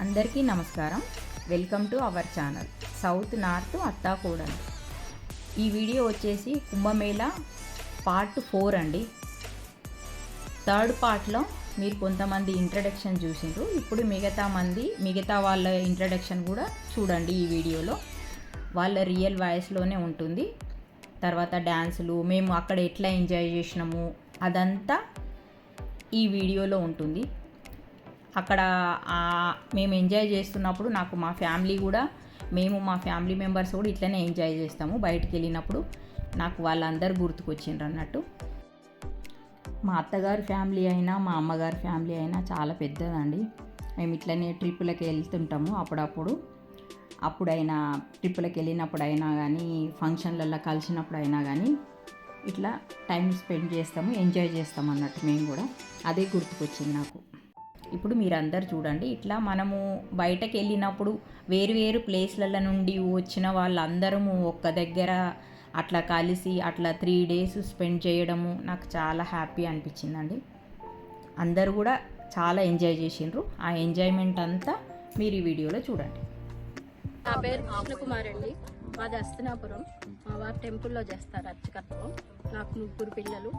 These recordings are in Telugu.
అందరికీ నమస్కారం. Welcome to our channel south north అత్తాకోడలు. ఈ వీడియో వచ్చేసి కుంభమేళా పార్ట్ 4 అండి. థర్డ్ పార్ట్లో మీరు కొంతమంది ఇంట్రడక్షన్ చూసిండ్రు. ఇప్పుడు మిగతా వాళ్ళ ఇంట్రడక్షన్ కూడా చూడండి. ఈ వీడియోలో వాళ్ళ రియల్ వాయిస్లోనే ఉంటుంది. తర్వాత డ్యాన్సులు, మేము అక్కడ ఎట్లా ఎంజాయ్ చేసినాము, అదంతా ఈ వీడియోలో ఉంటుంది. అక్కడ మేము ఎంజాయ్ చేస్తున్నప్పుడు నాకు మా ఫ్యామిలీ కూడా, మా ఫ్యామిలీ మెంబర్స్ కూడా ఇట్లనే ఎంజాయ్ చేస్తాము. బయటికి వెళ్ళినప్పుడు నాకు వాళ్ళందరూ గుర్తుకొచ్చిండ్రు అన్నట్టు. మా అత్తగారి ఫ్యామిలీ అయినా మా అమ్మగారి ఫ్యామిలీ అయినా చాలా పెద్దదండి. మేము ఇట్లనే ట్రిప్పులకి వెళ్తుంటాము అప్పుడైనా ట్రిప్పులకి వెళ్ళినప్పుడైనా కానీ, ఫంక్షన్లలో కలిసినప్పుడైనా కానీ ఇట్లా టైం స్పెండ్ చేస్తాము, ఎంజాయ్ చేస్తాము అన్నట్టు. మేము కూడా అదే గుర్తుకొచ్చింది నాకు. ఇప్పుడు మీరందరూ చూడండి, ఇట్లా మనము బయటకు వెళ్ళినప్పుడు వేరు ప్లేస్ల నుండి వచ్చిన వాళ్ళందరము ఒక్క దగ్గర అట్లా కలిసి అట్లా 3 days స్పెండ్ చేయడము నాకు చాలా హ్యాపీ అనిపించిందండి. అందరూ కూడా చాలా ఎంజాయ్ చేసిండ్రు. ఆ ఎంజాయ్మెంట్ అంతా మీరు ఈ వీడియోలో చూడండి. నా పేరు కృష్ణకుమార్ అండి. మాది అస్తినాపురం. మా వారు టెంపుల్లో చేస్తారు అర్చకత్వం. నాకు 3 పిల్లలు,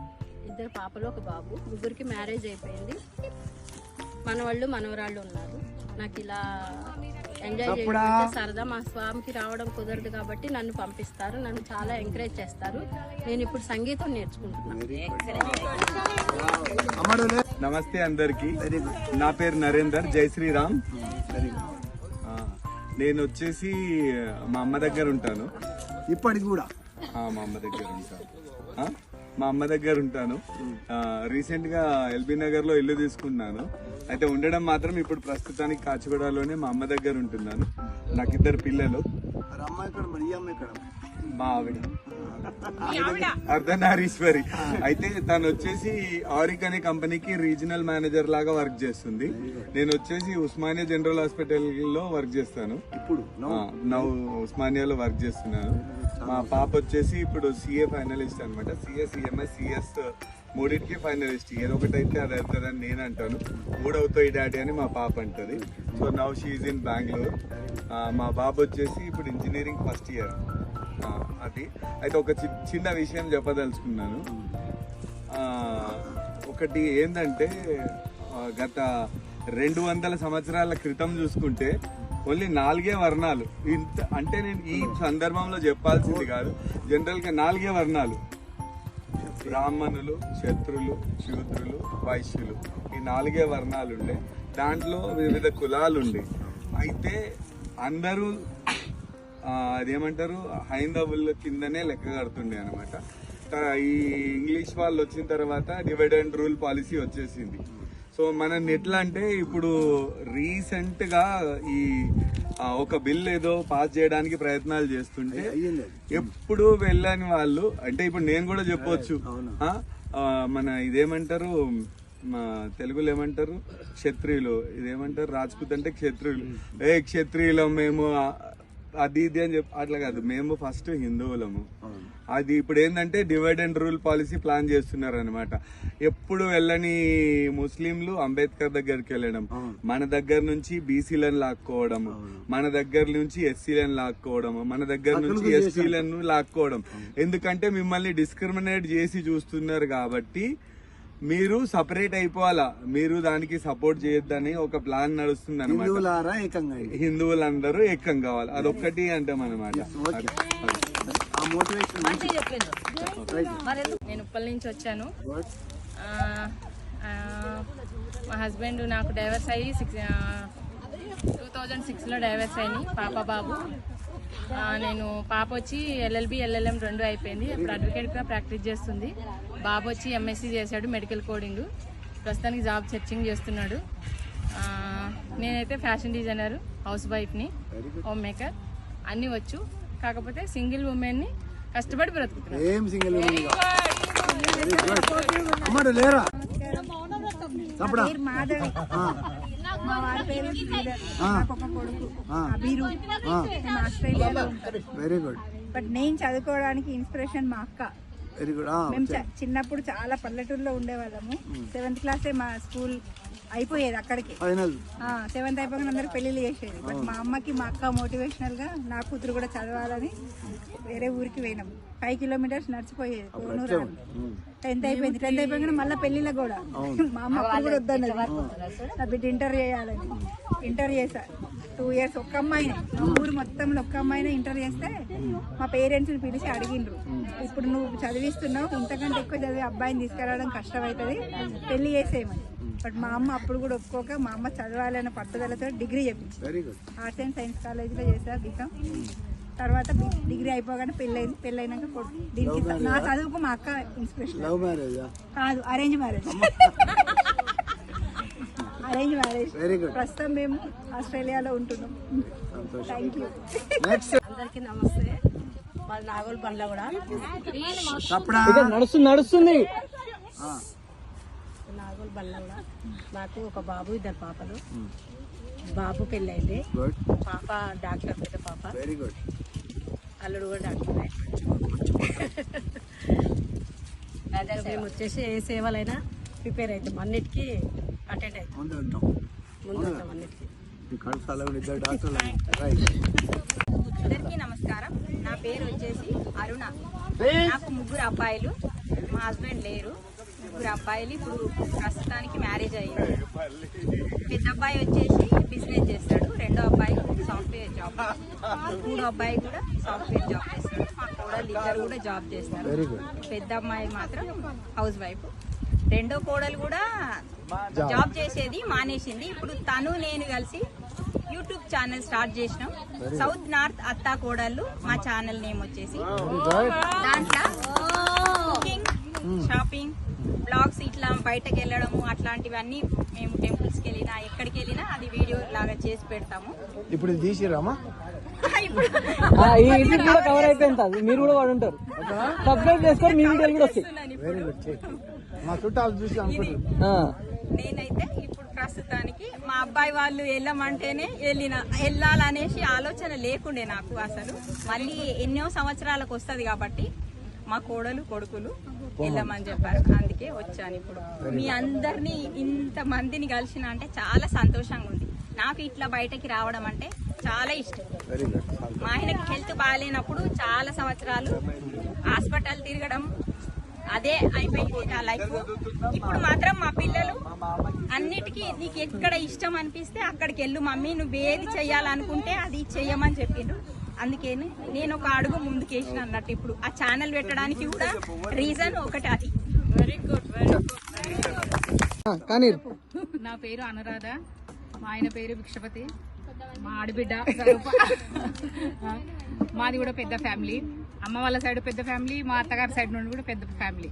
2 పాపలు, 1 బాబు. 3కి మ్యారేజ్ అయిపోయింది. మనవాళ్ళు మనవరాళ్ళు ఉన్నారు. నాకు ఇలా ఎంజాయ్ చేయడం సరదా. మా స్వామికి రావడం కుదరదు కాబట్టి నన్ను పంపిస్తారు, నన్ను చాలా ఎంకరేజ్ చేస్తారు. నేను ఇప్పుడు సంగీతం నేర్చుకుంటున్నాను. నమస్తే అందరికి. నా పేరు నరేందర్. జై శ్రీరామ్. నేను వచ్చేసి మా అమ్మ దగ్గర ఉంటాను. ఇప్పటికి కూడా మా అమ్మ దగ్గర ఉంటాను. రీసెంట్ గా ఎల్బీ నగర్ లో ఇల్లు తీసుకున్నాను. అయితే ఉండడం మాత్రం ఇప్పుడు ప్రస్తుతానికి కాచిగూడలోనే మా అమ్మ దగ్గర ఉంటున్నాను. నాకు 2 పిల్లలు. మా ఆవిడ అర్ధనారీశ్వరి. అయితే తను వచ్చేసి ఆరిక్ అనే కంపెనీకి రీజనల్ మేనేజర్ లాగా వర్క్ చేస్తుంది. నేను వచ్చేసి ఉస్మానియా జనరల్ హాస్పిటల్ లో వర్క్ చేస్తాను. ఇప్పుడు ఉస్మానియాలో వర్క్ చేస్తున్నాను. మా పాప వచ్చేసి ఇప్పుడు CA ఫైనలిస్ట్ అనమాట. CA, CMS, CS 3కి ఫైనలిస్ట్. ఏదో ఒకటి అయితే అది అవుతుందని నేను అంటాను. 3 అవుతాయి డాడీ అని మా పాప అంటది. So now she is in Bengaluru. మా బాబు వచ్చేసి ఇప్పుడు ఇంజనీరింగ్ ఫస్ట్ ఇయర్. అది అయితే ఒక చిన్న విషయం చెప్పదలుచుకున్నాను. ఒకటి ఏంటంటే, గత 200 సంవత్సరాల క్రితం చూసుకుంటే ఓన్లీ 4 వర్ణాలు. అంటే నేను ఈ సందర్భంలో చెప్పాల్సింది కాదు, జనరల్ గా 4 వర్ణాలు: బ్రాహ్మణులు, క్షత్రులు, శూద్రులు, వైశ్యులు. ఈ 4 వర్ణాలు ఉండే. దాంట్లో వివిధ కులాలు ఉండే. అయితే అందరూ అదేమంటారు, హైందవుల కిందనే లెక్క కడుతుండే అనమాట. ఈ ఇంగ్లీష్ వాళ్ళు వచ్చిన తర్వాత డివైడ్ అండ్ రూల్ పాలసీ వచ్చేసింది. సో మనం ఎట్లా అంటే, ఇప్పుడు రీసెంట్ గా ఈ ఒక బిల్ ఏదో పాస్ చేయడానికి ప్రయత్నాలు చేస్తుంటే ఎప్పుడు వెళ్ళని వాళ్ళు, అంటే ఇప్పుడు నేను కూడా చెప్పొచ్చు, మన ఇదేమంటారు, మా తెలుగులో ఏమంటారు, క్షత్రియులు, ఇదేమంటారు రాజ్పుత్ అంటే క్షత్రియులు. క్షత్రియులం మేము అది ఇది అని చెప్పి అట్లా కాదు, మేము ఫస్ట్ హిందువులము. అది ఇప్పుడు ఏంటంటే divide and rule policy plan చేస్తున్నారు అనమాట. ఎప్పుడు వెళ్ళని ముస్లింలు అంబేద్కర్ దగ్గరికి వెళ్ళడం, మన దగ్గర నుంచి బీసీలను లాక్కోవడం, మన దగ్గర నుంచి ఎస్సీలను లాక్కోవడం, మన దగ్గర నుంచి ఎస్టీలను లాక్కోవడం. ఎందుకంటే మిమ్మల్ని డిస్క్రిమినేట్ చేసి చూస్తున్నారు కాబట్టి మీరు సపరేట్ అయిపోవాలా, మీరు దానికి సపోర్ట్ చేయొద్దని ఒక ప్లాన్ నడుస్తుంది అనమాట. హిందువులందరూ ఏకం కావాలి, అదొక్కటి అంటాం అనమాట. నేను ఉప్పల్ నుంచి వచ్చాను. మా హస్బెండ్ నాకు డైవర్స్ అయ్యి 2006లో డైవర్స్ అయినాయి. పాప బాబు. నేను పాప వచ్చి LLB LLM 2 అయిపోయింది. ఇప్పుడు అడ్వకేట్గా ప్రాక్టీస్ చేస్తుంది. బాబు వచ్చి MSc చేశాడు, మెడికల్ కోడింగ్. ప్రస్తుతానికి జాబ్ సెర్చింగ్ చేస్తున్నాడు. నేనైతే ఫ్యాషన్ డిజైనర్, హౌస్ వైఫ్ని, హోమ్ మేకర్, అన్నీ వచ్చు. కాకపోతే సింగిల్ ఉమెన్ని కష్టపడి బ్రతుకుతున్నాను. మా వారి పేరు శ్రీధర్, నాకు ఒక కొడుకు అభిరు. మేము ఆస్ట్రేలియాలో ఉంటాం. Very good. బట్ నేను చదువుకోవడానికి ఇన్స్పిరేషన్ మా అక్క. Very good. మేము చిన్నప్పుడు చాలా పల్లెటూరులో ఉండేవాళ్ళము. 7th క్లాసే మా స్కూల్ అయిపోయేది అక్కడికి. ఫైనల్ 7th అయిపోయిన అందరికి పెళ్లిళ్ళు చేసేది. బట్ మా అమ్మకి మా అక్క మోటివేషనల్ గా నా కూతురు కూడా చదవాలని వేరే ఊరికి పోయినాం. 5 కిలోమీటర్స్ నడిచిపోయేది కోనూరు. 10th అయిపోయింది. 10th అయిపోయిన మళ్ళీ పెళ్లిళ్ళకి కూడా మా అమ్మ అప్పుడు కూడా వద్దన్నది నా బిడ్డ ఇంటర్ చేయాలని. ఇంటర్ చేశా 2 years. ఒక్క అమ్మాయినే ఊరు మొత్తంలో ఒక్క అమ్మాయినే ఇంటర్ చేస్తే మా పేరెంట్స్ని పిలిచి అడిగిండ్రు, ఇప్పుడు నువ్వు చదివిస్తున్నావు, ఇంతకంటే ఎక్కువ చదివి అబ్బాయిని తీసుకురావడం కష్టమవుతుంది, పెళ్లి చేసేయమని. బట్ మా అమ్మ అప్పుడు కూడా ఒప్పుకోక మా అమ్మ చదవాలన్న పట్టుదలతో డిగ్రీ చెప్పింది. ఆర్ట్స్ అండ్ సైన్స్ కాలేజీలో చేశారు బీకామ్. తర్వాత డిగ్రీ అయిపోగానే పెళ్ళైంది. పెళ్ళైనాక దీనికి నా చదువుకు మా అక్క ఇన్స్పిరేషన్. లవ్ మ్యారేజ్ కాదు, arrange marriage. Arrange marriage. Very good. ప్రస్తుతం మేము ఆస్ట్రేలియాలో ఉంటున్నాం. Thank you. నెక్స్ట్ అందరికీ నమస్తే. మాది నాగోల్ బండ్ల కూడా. నడుస్తుంది నాగోల్ బండ్ల కూడా. నాకు ఒక బాబు, 2 పాపలు. బాబు పెళ్ళైంది. గుడ్. పాప డాక్టర్, పెద్ద పాప. Very good. అల్లుడు కూడా డాక్టర్. మేము వచ్చేసి ఏ సేవలైనా ప్రిపేర్ అవుతాం, అన్నిటికీ అటెండ్ అవుతాం, ముందు ఉంటాం. ముందు ఉంటాం అన్నిటికీ. మీ కడుపులో ఇద్దరు డాక్టర్లు. రైట్. అందరికీ నమస్కారం. నా పేరు వచ్చేసి అరుణ. నాకు 3 అబ్బాయిలు. మా హస్బెండ్ లేరు. 3 అబ్బాయిలు. ఇప్పుడు ప్రస్తుతానికి మ్యారేజ్ అయ్యింది. పెద్ద అబ్బాయి వచ్చేసి బిజినెస్ చేస్తాడు. 2వ అబ్బాయి సాఫ్ట్వేర్ జాబ్. 3వ అబ్బాయి కూడా సాఫ్ట్వేర్ జాబ్ చేస్తాడు. మా కోడలు ఇద్దరు కూడా జాబ్ చేస్తారు. Very good. పెద్ద అమ్మాయి మాత్రం హౌస్ వైఫ్. 2వ కోడలు కూడా జాబ్ చేసేది మానేసింది. ఇప్పుడు తను నేను కలిసి యూట్యూబ్ ఛానల్ స్టార్ట్ చేసినాం. సౌత్ నార్త్ అత్తా కోడళ్ళు. మా ఛానల్ నేమ్ వచ్చేసి. దాంట్లో కుకింగ్, షాపింగ్, బ్లాగ్స్, ఇట్లా బయటకు వెళ్ళడము అట్లాంటివన్నీ మేము టెంపుల్స్కి వెళ్ళినా ఎక్కడికి వెళ్ళినా అది వీడియో లాగా చేసి పెడతాము. ఇప్పుడు ఇది తీసిరామా? ఇప్పుడు ఇది కూడా కవర్ అయిపోయింది. అది మీరు కూడా వాడు ఉంటారు. సబ్స్క్రైబ్ చేసుకొని మీ వీడియోలు కూడా వస్తాయి. Very good. మా చుట్టాలు చూసి అనుకుంటున్నారు. నేనైతే ఇప్పుడు ప్రస్తుతానికి మా అబ్బాయి వాళ్ళు వెళ్ళమంటేనే వెళ్ళాలనేసి ఆలోచన లేకుండే నాకు అసలు. మళ్ళీ ఎన్నో సంవత్సరాలకు వస్తుంది కాబట్టి మా కోడలు కొడుకులు వెళ్ళమని చెప్పారు. అందుకే వచ్చాను. ఇప్పుడు మీ అందరినీ ఇంత మందిని కలిసిన అంటే చాలా సంతోషంగా ఉంది. నాకు ఇట్లా బయటకి రావడం అంటే చాలా ఇష్టం. Very good. మా ఆయనకి హెల్త్ బాగాలేనప్పుడు చాలా సంవత్సరాలు హాస్పిటల్ తిరగడం అదే అయిపోయింది నా లైఫ్. ఇప్పుడు మాత్రం మా పిల్లలు అన్నిటికీ నీకు ఎక్కడ ఇష్టం అనిపిస్తే అక్కడికి వెళ్ళు మమ్మీ, నువ్వు ఏది చెయ్యాలనుకుంటే అది చెయ్యమని చెప్పిండ్రు. అందుకే నేను ఒక అడుగు ముందుకేసిన అన్నట్టు. ఇప్పుడు ఆ ఛానల్ పెట్టడానికి కూడా రీజన్ ఒకటి అది. Very good, very good. కానీ నా పేరు అనురాధ. మా ఆయన పేరు భిక్షపతి. మా ఆడబిడ్డ స్వరూప. మాది కూడా పెద్ద ఫ్యామిలీ. అమ్మ వాళ్ళ సైడ్ పెద్ద ఫ్యామిలీ, మా అత్తగారి సైడ్ నుండి కూడా పెద్ద ఫ్యామిలీ.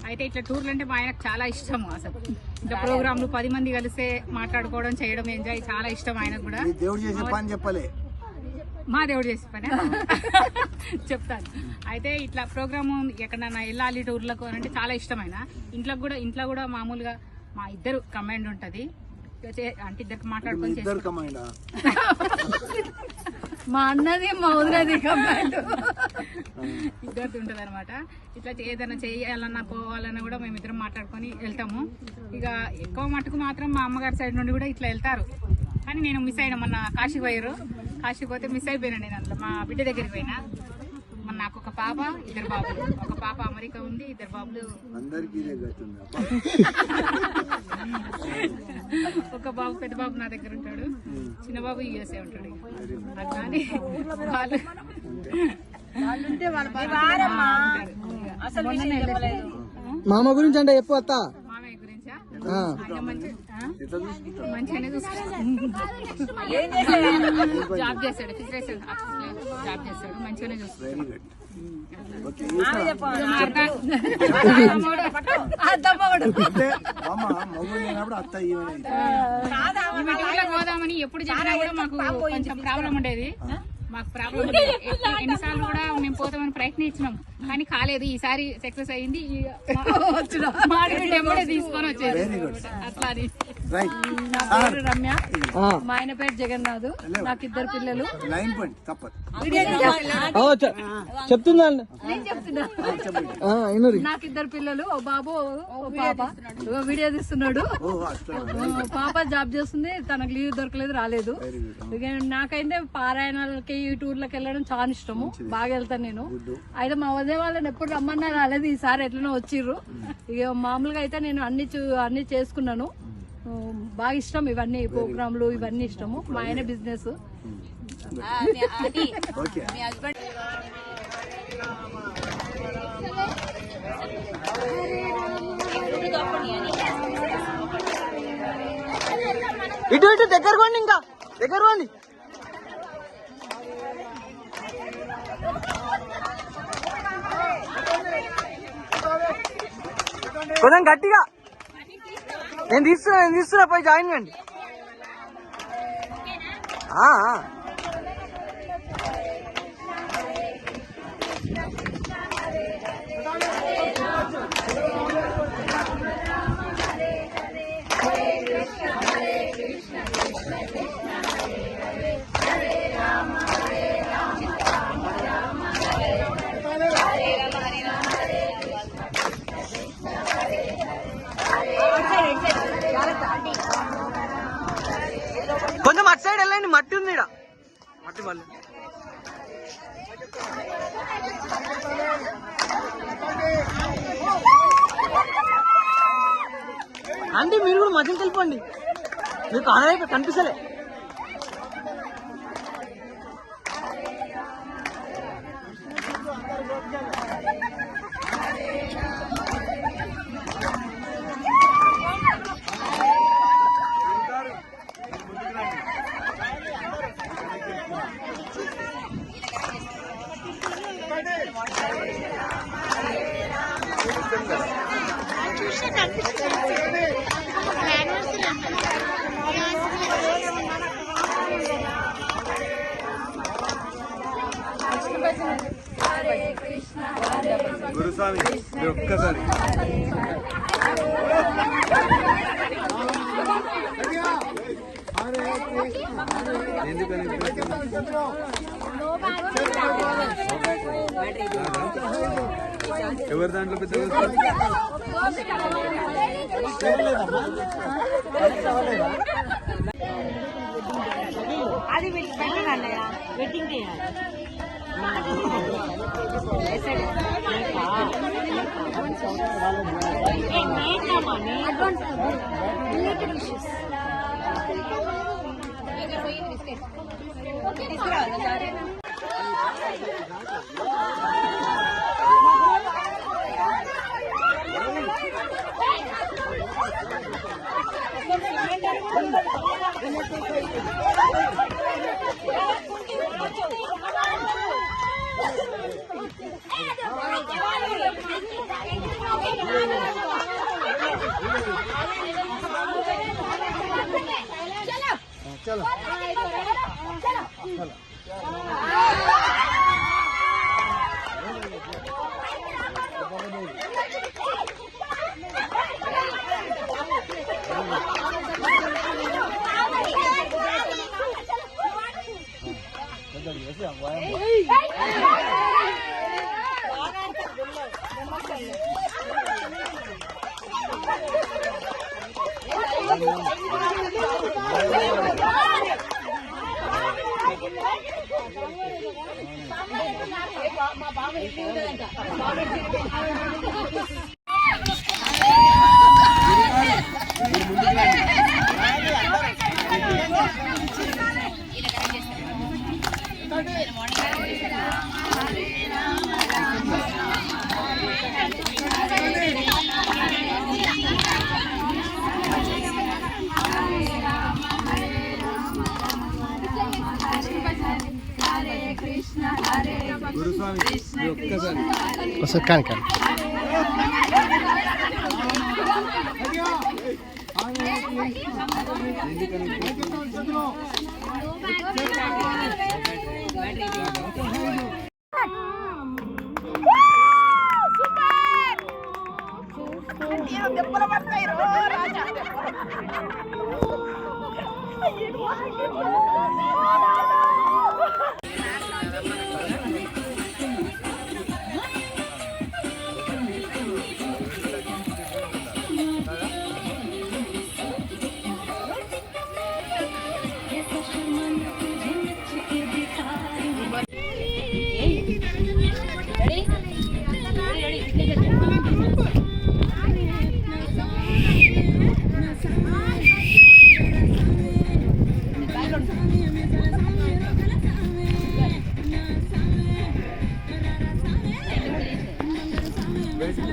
అయితే ఇట్లా టూర్లు అంటే మా ఆయనకు చాలా ఇష్టం. అసలు ఇట్లా ప్రోగ్రాంలు 10 మంది కలిస్తే మాట్లాడుకోవడం, చేయడం, ఎంజాయ్ చాలా ఇష్టం ఆయనకు కూడా. దేవుడు చేసే పని చెప్పలే. మా దేవుడు చేసే పని చెప్తాను. అయితే ఇట్లా ప్రోగ్రాము ఎక్కడన్నా వెళ్ళాలి టూర్లకు అంటే చాలా ఇష్టం ఆయన. ఇంట్లో కూడా మామూలుగా మా ఇద్దరు కమాండ్ ఉంటుంది. అంటే ఇద్దరికి మాట్లాడుకొని మా అన్నది మా వదిలేది కమాండ్ ఇద్దరిది ఉంటుంది అనమాట. ఇట్లా ఏదైనా చేయాలన్నా పోవాలన్నా కూడా మేమిద్దరం మాట్లాడుకొని వెళ్తాము. ఇక ఎక్కువ మటుకు మాత్రం మా అమ్మగారి సైడ్ నుండి కూడా ఇట్లా వెళ్తారు. కానీ నేను మిస్ అయినా మొన్న కాశీకి పోయారు. కాశీకి పోతే మిస్ అయిపోయినా నేను. అందులో మా బిడ్డ దగ్గరికి పోయినా. మన నాకు ఒక పాప, 2 బాబులు. ఒక పాప అమెరికా ఉంది, 2 బాబులు. ఒక బాబు, పెద్ద బాబు నా దగ్గర ఉంటాడు, చిన్న బాబు యూఎస్ఏ ఉంటాడు. కానీ మామ గురించి అంటే చెప్పు అత్త. మామయ్య గురించా? ఆయన మంచిగానే చూస్తాడు. జాబ్ చేస్తాడు, ఫిషరీస్ జాబ్ చేస్తాడు, మంచిగానే చూస్తాడు. పోదామని ఎప్పుడు చెప్పినా కూడా మాకు కొంచెం ప్రాబ్లం ఉండేది. ఎన్నిసార్లు కూడా మేము పోతామని ప్రయత్నించినాం. కానీ కాలేదు. ఈసారి సక్సెస్ అయింది. మాడిబిడ్డ ఎమ్మడే తీసుకొని వచ్చేది అట్లా అని. నా పేరు రమ్య, మా ఆయన పేరు జగన్నాథ్, నాకు 2 పిల్లలు. చెప్తుందా నేను చెప్తున్నా, నాకు 2 పిల్లలు, ఓ బాబు ఓ పాప. వీడియో తీస్తున్నాడు. పాప జాబ్ చేస్తుంది, తనకు లీవ్ దొరకలేదు, రాలేదు. ఇక నాకైతే పారాయణాలకి టూర్లకు వెళ్ళడం చాలా ఇష్టము, బాగా వెళ్తాను నేను. అయితే మా వదిలే వాళ్ళని ఎప్పుడు రమ్మన్నా రాలేదు, ఈసారి ఎట్లనో వచ్చిర్రు. ఇక మామూలుగా అయితే నేను అన్ని చేసుకున్నాను. బాగా ఇష్టం ఇవన్నీ, ప్రోగ్రాంలు ఇవన్నీ ఇష్టము. మా ఆయన బిజినెస్. ఇటు ఇటు దగ్గర కొండి, ఇంకా దగ్గర కొండి. కొంచెం గట్టిగా. నేను తీస్తున్నా పోయి జాయిన్ కండి. కొంచెం అటు సైడ్ వెళ్ళండి, మట్టి ఉంది ఇక్కడ. మట్టి మళ్ళీ అంటే మీరు కూడా మధ్యకి వెళ్ళిపోండి, మీకు ఆనవైపు కనిపిస్తలే. గురుస్వామి ఒక్కసారి ఎవరి దాంట్లో పెద్ద అది పెట్టాలన్నయ్య, వెడ్డింగ్ చేయాలి. चलो గురుస్వామి ఒక్కసారి ఒకసారి కానీ కానీ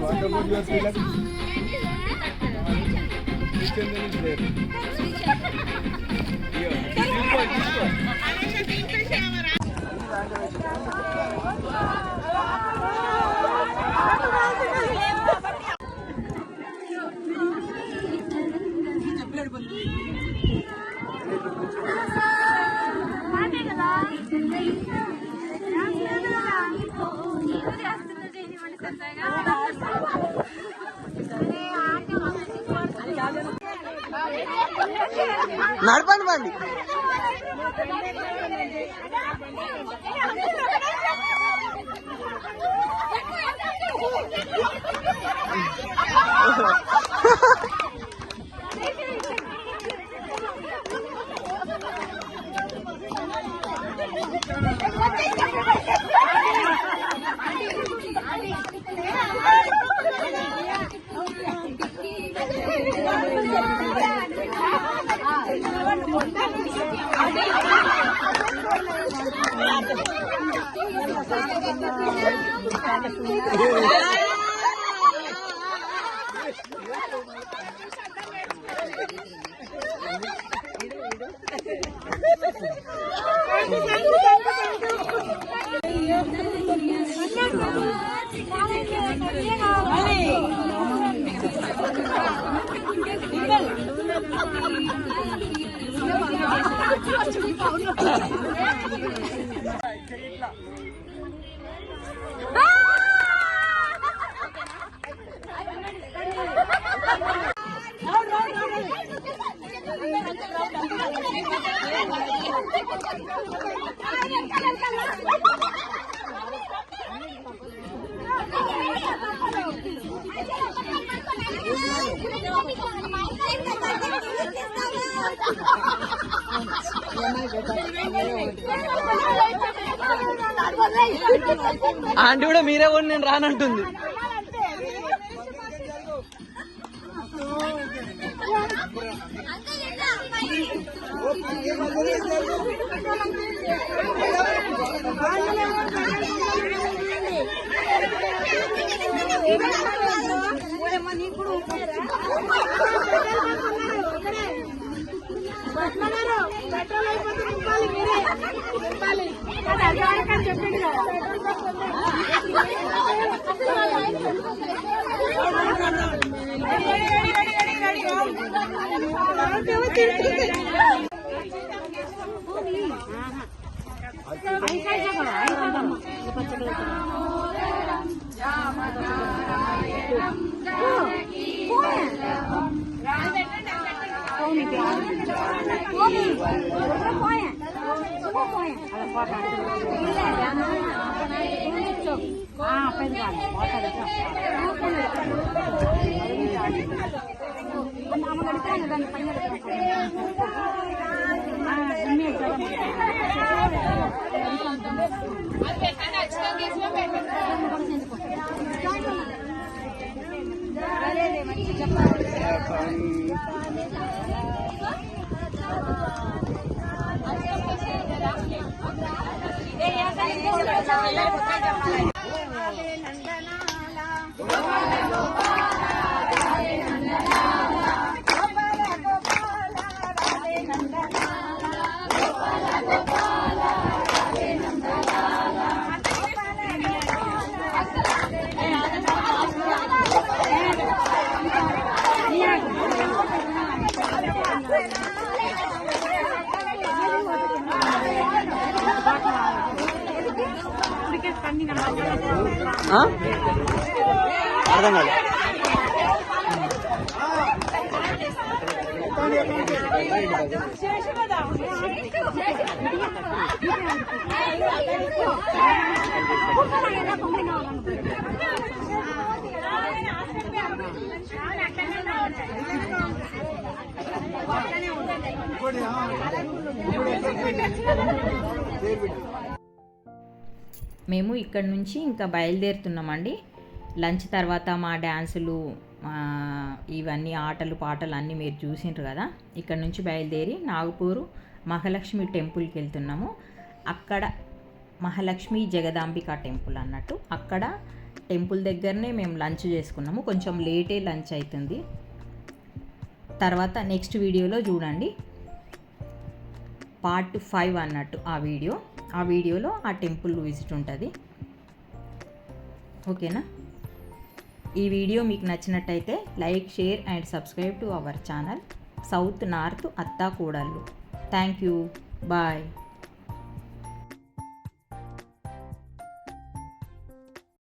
What about your feelings? Kitchen is there. Here. This one. నడపండి బండి. ఆంటీ కూడా మీరే కూడా నేను రానంటుంది. అర్థం కాదు. మేము ఇక్కడ నుంచి ఇంకా బయలుదేరుతున్నామండి. లంచ్ తర్వాత మా డ్యాన్సులు ఇవన్నీ ఆటలు పాటలు అన్నీ మీరు చూసిండ్రు కదా. ఇక్కడ నుంచి బయలుదేరి నాగపూర్ మహాలక్ష్మి టెంపుల్కి వెళ్తున్నాము. అక్కడ మహాలక్ష్మి జగదాంబిక టెంపుల్ అన్నట్టు, అక్కడ టెంపుల్ దగ్గరనే మేము లంచ్ చేసుకున్నాము. కొంచెం లేటే లంచ్ అవుతుంది. తర్వాత నెక్స్ట్ వీడియోలో చూడండి, పార్ట్ 5 అన్నట్టు ఆ వీడియోలో ఆ టెంపుల్ విజిట్ ఉంటుంది. ఓకేనా? ఈ వీడియో మీకు నచ్చినట్టయితే like, share and subscribe to our channel south north అత్తా కోడళ్ళు. Thank you. బాయ్.